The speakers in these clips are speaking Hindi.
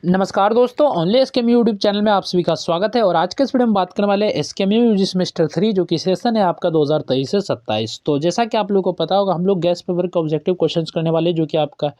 नमस्कार दोस्तों, ओनली एसकेएमयू यूट्यूब चैनल में आप सभी का स्वागत है। और आज के इस वीडियो में बात करने वाले एसकेएमयू यूजी सेमेस्टर 3 जो कि सेशन है आपका 2023 से 27। तो जैसा कि आप लोगों को पता होगा, हम लोग गैस पेपर का ऑब्जेक्टिव क्वेश्चंस करने वाले, जो कि आपका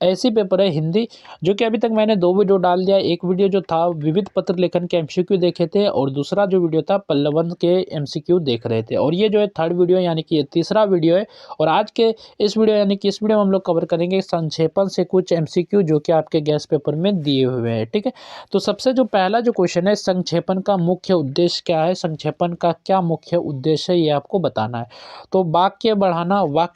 ऐसी पेपर है हिंदी, जो कि अभी तक मैंने 2 वीडियो डाल दिया। एक वीडियो जो था विविध पत्र लेखन के एमसीक्यू देखे थे, और दूसरा जो वीडियो था पल्लवन के एमसीक्यू देख रहे थे। और ये जो है थर्ड वीडियो यानी कि ये तीसरा वीडियो है। और आज के इस वीडियो यानी कि इस वीडियो में हम लोग कवर करेंगे संक्षेपण से कुछ एमसीक्यू जो कि आपके गैस पेपर में दिए हुए हैं। ठीक है, तो सबसे जो पहला जो क्वेश्चन है, संक्षेपण का मुख्य उद्देश्य क्या है, संक्षेपण का क्या मुख्य उद्देश्य है, ये आपको बताना है। तो वाक्य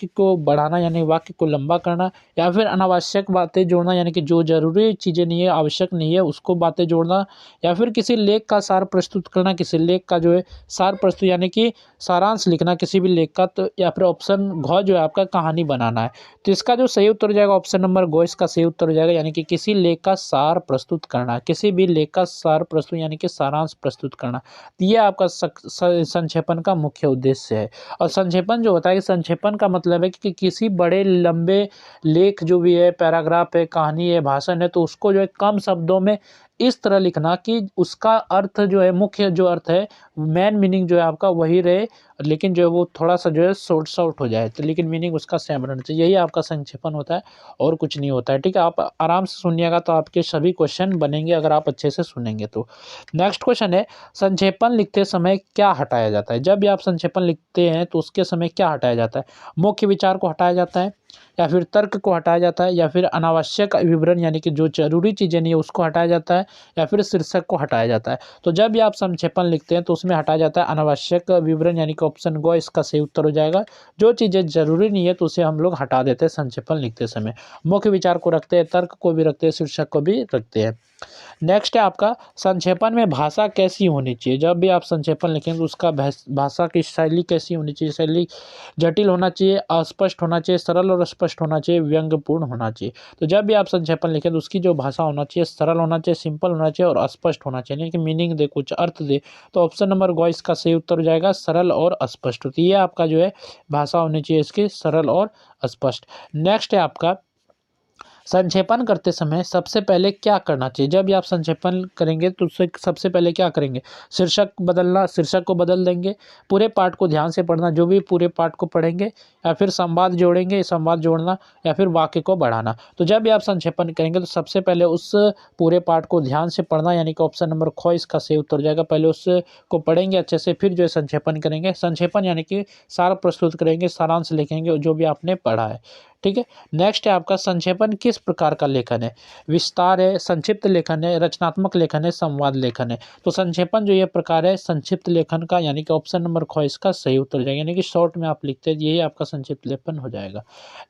को बढ़ाना यानी वाक्य को लंबा करना, या फिर अनावश्यक बातें जोड़ना यानी कि जो जरूरी चीज़ें नहीं है, आवश्यक नहीं है, उसको बातें जोड़ना, या फिर किसी लेख का सार प्रस्तुत करना, किसी लेख का जो है सार प्रस्तुत यानी कि सारांश लिखना किसी भी लेख का। तो या फिर ऑप्शन घ जो है आपका कहानी बनाना है। तो इसका जो सही उत्तर हो जाएगा ऑप्शन नंबर घ, इसका सही उत्तर हो जाएगा, यानी कि किसी लेख का सार प्रस्तुत करना, किसी भी लेख का सार प्रस्तुत यानी कि सारांश प्रस्तुत करना। तो ये आपका संक्षेपण का मुख्य उद्देश्य है। और संक्षेपण जो होता है, संक्षेपण का मतलब है कि किसी बड़े लंबे लेख जो भी है, पैराग्राफ है, कहानी है, भाषण है, तो उसको जो है कम शब्दों में इस तरह लिखना कि उसका अर्थ जो है, मुख्य जो अर्थ है, मेन मीनिंग जो है आपका वही रहे, लेकिन जो है वो थोड़ा सा जो है शॉर्ट हो जाए, तो लेकिन मीनिंग उसका सेम रहना चाहिए। यही आपका संक्षेपण होता है और कुछ नहीं होता है। ठीक है, आप आराम से सुनिएगा तो आपके सभी क्वेश्चन बनेंगे अगर आप अच्छे से सुनेंगे तो। नेक्स्ट क्वेश्चन है, संक्षेपण लिखते समय क्या हटाया जाता है। जब भी आप संक्षेपण लिखते हैं तो उसके समय क्या हटाया जाता है। मुख्य विचार को हटाया जाता है, या फिर तर्क को हटाया जाता है, या फिर अनावश्यक विवरण यानी कि जो जरूरी चीज़ें नहीं है उसको हटाया जाता है, या फिर शीर्षक को हटाया जाता है। तो जब भी आप संक्षेपण लिखते हैं तो उसमें हटाया जाता है अनावश्यक विवरण, यानी कि ऑप्शन ग इसका सही उत्तर हो जाएगा। जो चीज़ें जरूरी नहीं है तो उसे हम लोग हटा देते हैं संक्षेपण लिखते समय। मुख्य विचार को रखते हैं, तर्क को भी रखते हैं, शीर्षक को भी रखते हैं। नेक्स्ट है आपका, संक्षेपण में भाषा कैसी होनी चाहिए। जब भी आप संक्षेपण लिखेंगे तो उसका भाषा की शैली कैसी होनी चाहिए। शैली जटिल होना चाहिए, अस्पष्ट होना चाहिए, सरल और स्पष्ट होना चाहिए, व्यंग्यपूर्ण होना चाहिए। तो जब भी आप संक्षेपण लिखें तो उसकी जो भाषा होना चाहिए, सरल होना चाहिए, सिंपल होना चाहिए और स्पष्ट होना चाहिए, यानी कि मीनिंग दे, कुछ अर्थ दे। तो ऑप्शन नंबर ग इसका सही उत्तर हो जाएगा, सरल और स्पष्ट। तो ये आपका जो है भाषा होनी चाहिए इसकी सरल और स्पष्ट। नेक्स्ट है आपका, संक्षेपण करते समय सबसे पहले क्या करना चाहिए। जब भी आप संक्षेपण करेंगे तो उससे सबसे पहले क्या करेंगे, शीर्षक बदलना, शीर्षक को बदल देंगे, पूरे पाठ को ध्यान से पढ़ना, जो भी पूरे पाठ को पढ़ेंगे, या फिर संवाद जोड़ेंगे, संवाद जोड़ना, या फिर वाक्य को बढ़ाना। तो जब भी आप संक्षेपण करेंगे तो सबसे पहले उस पूरे पाठ को ध्यान से पढ़ना, यानी कि ऑप्शन नंबर ख इसका सही उत्तर हो जाएगा। पहले उसको पढ़ेंगे अच्छे से, फिर जो है संक्षेपण करेंगे। संक्षेपण यानी कि सार प्रस्तुत करेंगे, सारांश लिखेंगे जो भी आपने पढ़ा है। ठीक है, नेक्स्ट है आपका, संक्षेपण किस प्रकार का लेखन है। विस्तार है, संक्षिप्त लेखन है, रचनात्मक लेखन है, संवाद लेखन है। तो संक्षेपण जो ये प्रकार है संक्षिप्त लेखन का, यानी कि ऑप्शन नंबर ख इसका सही उत्तर हो जाएगा, यानी कि शॉर्ट में आप लिखते हैं, यही आपका संक्षिप्त लेखन हो जाएगा।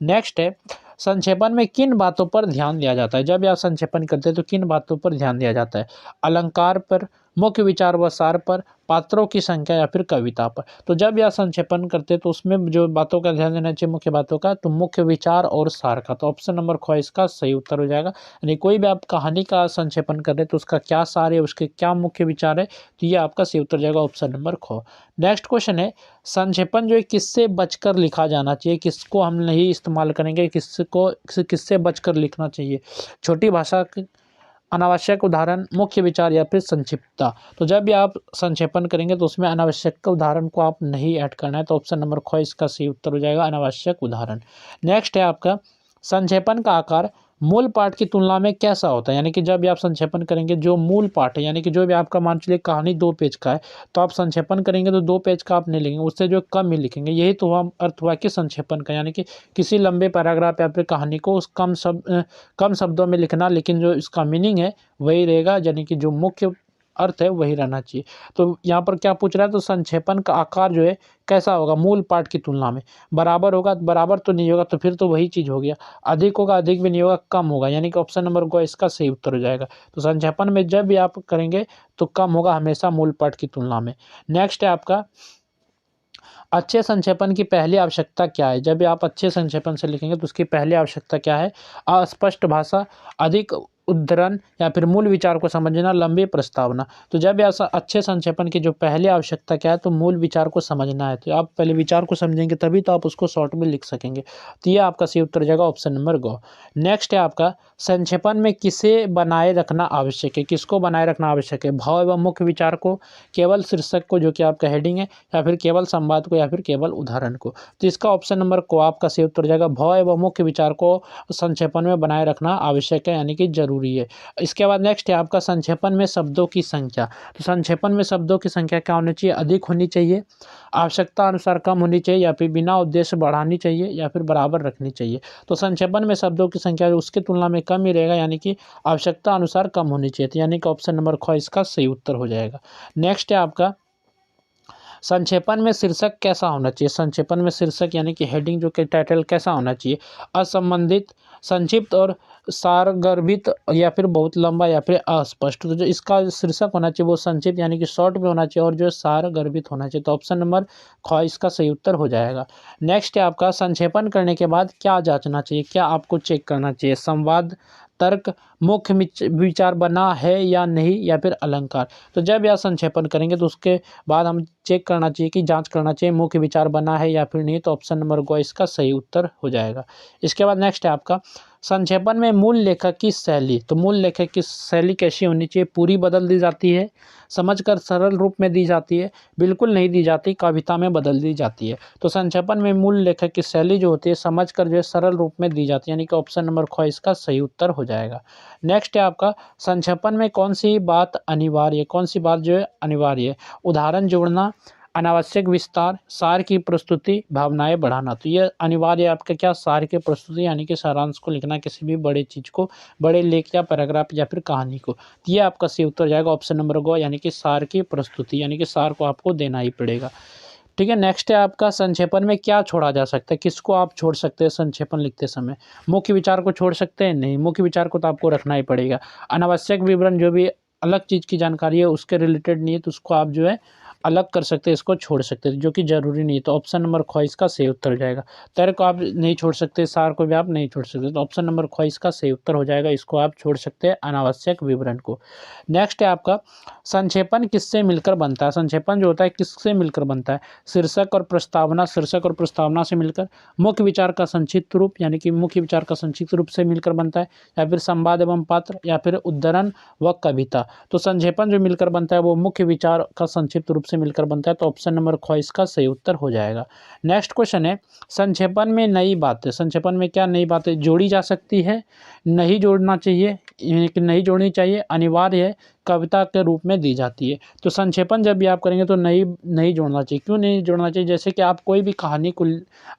नेक्स्ट है, संक्षेपण में किन बातों पर ध्यान दिया जाता है। जब भी आप संक्षेपण करते हैं तो किन बातों पर ध्यान दिया जाता है। अलंकार पर, मुख्य विचार व सार पर, पात्रों की संख्या, या फिर कविता पर। तो जब भी आप संक्षेपण करते हैं तो उसमें जो बातों का ध्यान देना चाहिए, मुख्य बातों का, तो मुख्य विचार और सार का। तो ऑप्शन नंबर ख इसका सही उत्तर हो जाएगा। यानी कोई भी आप कहानी का संक्षेपण कर रहे हैं तो उसका क्या सार है, उसके क्या मुख्य विचार है, तो ये आपका सही उत्तर जाएगा ऑप्शन नंबर ख। नेक्स्ट क्वेश्चन है, संक्षेपण जो है किससे बचकर लिखा जाना चाहिए, किसको हम नहीं इस्तेमाल करेंगे, किससे बचकर लिखना चाहिए। छोटी भाषा, अनावश्यक उदाहरण, मुख्य विचार, या फिर संक्षिप्तता। तो जब भी आप संक्षेपण करेंगे तो उसमें अनावश्यक उदाहरण को आप नहीं ऐड करना है। तो ऑप्शन नंबर ख इसका सही उत्तर हो जाएगा, अनावश्यक उदाहरण। नेक्स्ट है आपका, संक्षेपण का आकार मूल पाठ की तुलना में कैसा होता है। यानी कि जब भी आप संक्षेपण करेंगे, जो मूल पाठ है, यानी कि जो भी आपका मान चलिए कहानी 2 पेज का है, तो आप संक्षेपण करेंगे तो 2 पेज का आप नहीं लिखेंगे, उससे जो कम ही लिखेंगे। यही तो हम अर्थ हुआ कि संक्षेपण का, यानी कि किसी लंबे पैराग्राफ या फिर कहानी को उस कम शब्दों में लिखना, लेकिन जो इसका मीनिंग है वही रहेगा, यानी कि जो मुख्य अर्थ है वही रहना चाहिए। तो यहाँ पर क्या पूछ रहा है, तो संक्षेपण का आकार जो है कैसा होगा, मूल पाठ की तुलना में बराबर होगा। बराबर तो नहीं होगा, तो फिर तो वही चीज़ हो गया। अधिक होगा, अधिक भी नहीं होगा, कम होगा, यानी कि ऑप्शन नंबर ग इसका सही उत्तर हो जाएगा। तो संक्षेपण में जब भी आप करेंगे तो कम होगा हमेशा मूल पाठ की तुलना में। नेक्स्ट है आपका, अच्छे संक्षेपण की पहली आवश्यकता क्या है। जब भी आप अच्छे संक्षेपण से लिखेंगे तो उसकी पहली आवश्यकता क्या है। अस्पष्ट भाषा, अधिक उद्धरण या फिर मूल विचार को समझना, लंबी प्रस्तावना। तो जब ऐसा अच्छे संक्षेपण की जो पहली आवश्यकता क्या है, तो मूल विचार को समझना है। तो आप पहले विचार को समझेंगे तभी तो आप उसको शॉर्ट में लिख सकेंगे। तो ये आपका सही उत्तर हो जाएगा ऑप्शन नंबर ग। नेक्स्ट है आपका संक्षेपण में किसे बनाए रखना आवश्यक है, किसको बनाए रखना आवश्यक है, भाव एवं मुख्य विचार को, केवल शीर्षक को जो कि आपका हेडिंग है, या फिर केवल संवाद को, या फिर केवल उदाहरण को। तो इसका ऑप्शन नंबर को आपका सही उत्तर हो जाएगा, भाव एवं मुख्य विचार को संक्षेपण में बनाए रखना आवश्यक है, यानी कि जरूरी है। इसके बाद नेक्स्ट है आपका संक्षेपण में शब्दों की संख्या। तो संक्षेपण में शब्दों की संख्या क्या होनी चाहिए, अधिक होनी चाहिए, आवश्यकता अनुसार कम होनी चाहिए, या फिर बिना उद्देश्य बढ़ानी चाहिए, या फिर बराबर रखनी चाहिए। तो संक्षेपण में शब्दों की संख्या उसकी तुलना में कम ही रहेगा, यानी कि आवश्यकता अनुसार कम होनी चाहिए। तो यानी कि ऑप्शन नंबर ख इसका सही उत्तर हो जाएगा। नेक्स्ट है आपका संक्षेपण में शीर्षक कैसा होना चाहिए। संक्षेपण में शीर्षक यानी कि हेडिंग जो कि टाइटल कैसा होना चाहिए, असंबंधित, संक्षिप्त और सारगर्भित, या फिर बहुत लंबा, या फिर अस्पष्ट। तो जो इसका शीर्षक होना चाहिए वो संक्षिप्त यानी कि शॉर्ट में होना चाहिए, और जो सारगर्भित होना चाहिए। तो ऑप्शन नंबर ख इसका सही उत्तर हो जाएगा। नेक्स्ट है आपका संक्षेपण करने के बाद क्या जांचना चाहिए, क्या आपको चेक करना चाहिए, संवाद, तर्क, मुख्य विचार बना है या नहीं, या फिर अलंकार। तो जब यह संक्षेपण करेंगे तो उसके बाद हम चेक करना चाहिए कि जांच करना चाहिए मुख्य विचार बना है या फिर नहीं। तो ऑप्शन नंबर ग इसका सही उत्तर हो जाएगा। इसके बाद नेक्स्ट है आपका संक्षेपण में मूल लेखक की शैली। तो मूल लेखक की शैली कैसी होनी चाहिए, पूरी बदल दी जाती है, समझकर सरल रूप में दी जाती है, बिल्कुल नहीं दी जाती, कविता में बदल दी जाती है। तो संक्षेपण में मूल लेखक की शैली जो होती है समझकर जो है सरल रूप में दी जाती है, यानी कि ऑप्शन नंबर ख इसका सही उत्तर हो जाएगा। नेक्स्ट है आपका संक्षेपण में कौन सी बात अनिवार्य है, कौन सी बात जो है अनिवार्य है, उदाहरण जोड़ना, अनावश्यक विस्तार, सार की प्रस्तुति, भावनाएं बढ़ाना। तो ये अनिवार्य आपका क्या, सार की प्रस्तुति यानी कि सारांश को लिखना, किसी भी बड़े चीज़ को, बड़े लेख या पैराग्राफ या फिर कहानी को। तो ये आपका सही उत्तर जाएगा ऑप्शन नंबर ग, यानी कि सार की प्रस्तुति, यानी कि सार को आपको देना ही पड़ेगा। ठीक है। नेक्स्ट है आपका संक्षेपण में क्या छोड़ा जा सकता है, किसको आप छोड़ सकते हैं संक्षेपण लिखते समय, मुख्य विचार को छोड़ सकते हैं, नहीं, मुख्य विचार को तो आपको रखना ही पड़ेगा। अनावश्यक विवरण जो भी अलग चीज़ की जानकारी है उसके रिलेटेड नहीं है तो उसको आप जो है अलग कर सकते हैं, इसको छोड़ सकते हैं, जो कि जरूरी नहीं है। तो ऑप्शन नंबर ख इसका सही उत्तर हो जाएगा। तर्क को आप नहीं छोड़ सकते, सार को भी आप नहीं छोड़ सकते, तो ऑप्शन नंबर ख इसका सही उत्तर हो जाएगा। इसको आप छोड़ सकते हैं, अनावश्यक विवरण को। नेक्स्ट है आपका संक्षेपण किससे मिलकर बनता है। संक्षेपण जो होता है किससे मिलकर बनता है, शीर्षक और प्रस्तावना, शीर्षक और प्रस्तावना से मिलकर, मुख्य विचार का संक्षिप्त रूप यानी कि मुख्य विचार का संक्षिप्त रूप से मिलकर बनता है, या फिर संवाद एवं पात्र, या फिर उद्धरण व कविता। तो संक्षेपण जो मिलकर बनता है वो मुख्य विचार का संक्षिप्त रूप से मिलकर बनता है। तो ऑप्शन नंबर ख इसका सही उत्तर हो जाएगा। नेक्स्ट क्वेश्चन है संक्षेपण में नई बातें, संक्षेपण में क्या नई बातें जोड़ी जा सकती है, नहीं जोड़ना चाहिए, नहीं जोड़नी चाहिए, अनिवार्य है, कविता के रूप में दी जाती है। तो संक्षेपण जब भी आप करेंगे तो नहीं जोड़ना चाहिए। क्यों नहीं जोड़ना चाहिए, जैसे कि आप कोई भी कहानी को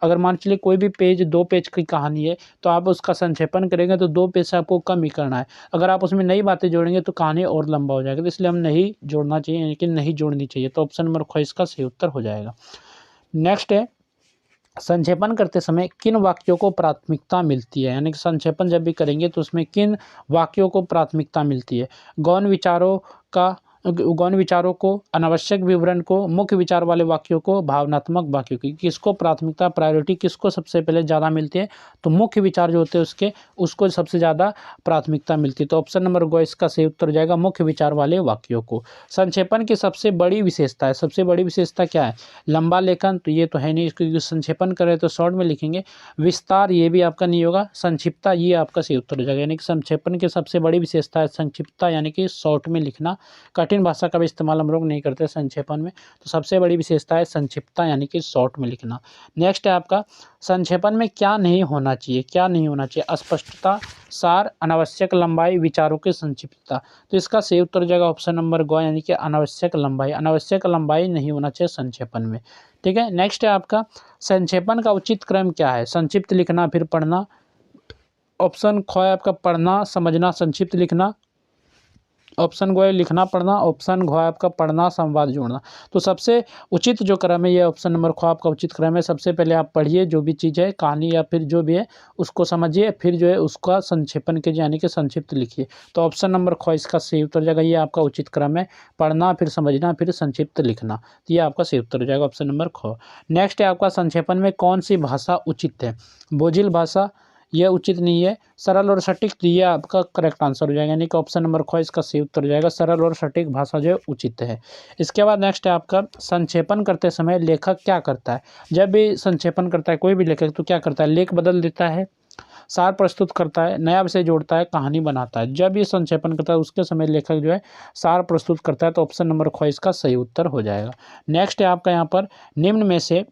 अगर मान चलिए कोई भी पेज 2 पेज की कहानी है तो आप उसका संक्षेपण करेंगे तो 2 पेज से आपको कम ही करना है। अगर आप उसमें नई बातें जोड़ेंगे तो कहानी और लंबा हो जाएगा, तो इसलिए हम नहीं जोड़ना चाहिए, लेकिन नहीं जोड़नी चाहिए। तो ऑप्शन नंबर ख इसका सही उत्तर हो जाएगा। नेक्स्ट है संक्षेपण करते समय किन वाक्यों को प्राथमिकता मिलती है, यानी कि संक्षेपण जब भी करेंगे तो उसमें किन वाक्यों को प्राथमिकता मिलती है, गौण विचारों को, अनावश्यक विवरण को, मुख्य विचार वाले वाक्यों को, भावनात्मक वाक्यों की, किसको प्राथमिकता, प्रायोरिटी किसको सबसे पहले ज़्यादा मिलती है, तो मुख्य विचार जो होते हैं उसको सबसे ज़्यादा प्राथमिकता मिलती है। तो ऑप्शन नंबर ग इसका सही उत्तर हो जाएगा, मुख्य विचार वाले वाक्यों को। संक्षेपण की सबसे बड़ी विशेषता है, सबसे बड़ी विशेषता क्या है, लंबा लेखन, तो ये तो है नहीं, क्योंकि संक्षेपण करें तो शॉर्ट में लिखेंगे। विस्तार ये भी आपका नहीं होगा। संक्षिप्तता ये आपका सही उत्तर हो जाएगा, यानी कि संक्षेपण की सबसे बड़ी विशेषता है संक्षिप्तता, यानी कि शॉर्ट में लिखना। कठिन भाषा का भी इस्तेमाल हम लोग नहीं करते संक्षेपण में, तो सबसे बड़ी विशेषता है संक्षिप्तता, यानी कि शॉर्ट में लिखना। नेक्स्ट है आपका संक्षेपण में क्या नहीं होना चाहिए, क्या नहीं होना चाहिए, अस्पष्टता, सार, अनावश्यक लंबाई, विचारों की संक्षिप्तता। तो इसका सही उत्तर हो जाएगा ऑप्शन नंबर ग, यानी कि अनावश्यक लंबाई। अनावश्यक लंबाई नहीं होना चाहिए संक्षेपण में। ठीक है। नेक्स्ट है आपका संक्षेपण का उचित क्रम क्या है, संक्षिप्त लिखना फिर पढ़ना। ऑप्शन ख है आपका पढ़ना, समझना, संक्षिप्त लिखना। ऑप्शन ग है लिखना पढ़ना। ऑप्शन घ है आपका पढ़ना, संवाद जोड़ना। तो सबसे उचित जो क्रम है ये ऑप्शन नंबर ख आपका उचित क्रम है। सबसे पहले आप पढ़िए जो भी चीज़ है, कहानी या फिर जो भी है उसको समझिए, फिर जो है उसका संक्षेपण कीजिए, यानी कि संक्षिप्त लिखिए। तो ऑप्शन नंबर ख इसका सही उत्तर हो जाएगा। ये आपका उचित क्रम है, पढ़ना फिर समझना फिर संक्षिप्त लिखना। तो ये आपका सही उत्तर हो जाएगा ऑप्शन नंबर ख। नेक्स्ट है आपका संक्षेपण में कौन सी भाषा उचित है, बोझिल भाषा यह उचित नहीं है। सरल और सटीक, तो ये आपका करेक्ट आंसर हो जाएगा, यानी कि ऑप्शन नंबर ख इसका सही उत्तर हो जाएगा। सरल और सटीक भाषा जो है उचित है। इसके बाद नेक्स्ट है आपका संक्षेपण करते समय लेखक क्या करता है। जब भी संक्षेपण करता है कोई भी लेखक तो क्या करता है, लेख बदल देता है, सार प्रस्तुत करता है, नया विषय जोड़ता है, कहानी बनाता है। जब ये संक्षेपण करता है उसके समय लेखक जो है सार प्रस्तुत करता है, तो ऑप्शन नंबर ख इसका सही उत्तर हो जाएगा। नेक्स्ट है आपका यहाँ पर निम्न में से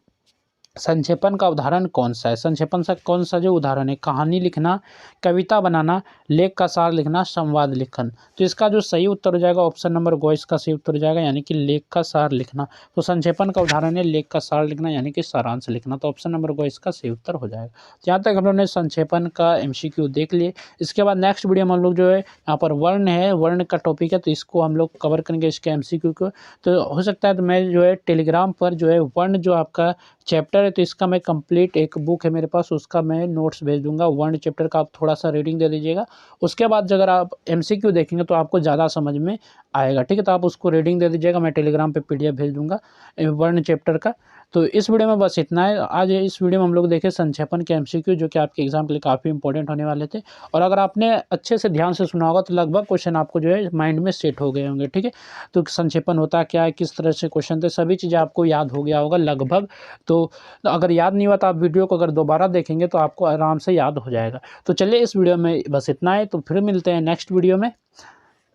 संक्षेपण का उदाहरण कौन सा है। संक्षेपण का कौन सा जो उदाहरण है, कहानी लिखना, कविता बनाना, लेख का सार लिखना, संवाद लेखन। तो इसका जो सही उत्तर हो जाएगा ऑप्शन नंबर ग इसका सही उत्तर हो जाएगा, यानी कि लेख का सार लिखना। तो संक्षेपण का उदाहरण है लेख का सार लिखना, यानी कि सारांश लिखना। तो ऑप्शन नंबर ग इसका सही उत्तर हो जाएगा। तो यहाँ तक हम लोग ने संक्षेपण का MCQ देख लिए। इसके बाद नेक्स्ट वीडियो में हम लोग जो है यहाँ पर वर्ण है, वर्ण का टॉपिक है, तो इसको हम लोग कवर करेंगे इसके MCQ को। तो हो सकता है तो मैं जो है टेलीग्राम पर जो है वर्ण जो आपका चैप्टर है, तो इसका मैं कंप्लीट एक बुक है मेरे पास, उसका मैं नोट्स भेज दूंगा। वर्ण चैप्टर का आप थोड़ा सा रीडिंग दे दीजिएगा। उसके बाद अगर आप MCQ देखेंगे तो आपको ज़्यादा समझ में आएगा, ठीक है। तो आप उसको रीडिंग दे दीजिएगा, मैं टेलीग्राम पे PDF भेज दूंगा वर्ण चैप्टर का। तो इस वीडियो में बस इतना है। आज इस वीडियो में हम लोग देखें संक्षेपण के MCQ, जो कि आपके एग्जाम के लिए काफ़ी इंपॉर्टेंट होने वाले थे। और अगर आपने अच्छे से ध्यान से सुना होगा तो लगभग क्वेश्चन आपको जो है माइंड में सेट हो गए होंगे, ठीक है। तो संक्षेपण होता क्या है, किस तरह से क्वेश्चन थे, सभी चीज़ें आपको याद हो गया होगा लगभग। तो अगर याद नहीं हुआ तो आप वीडियो को अगर दोबारा देखेंगे तो आपको आराम से याद हो जाएगा। तो चलिए इस वीडियो में बस इतना है, तो फिर मिलते हैं नेक्स्ट वीडियो में।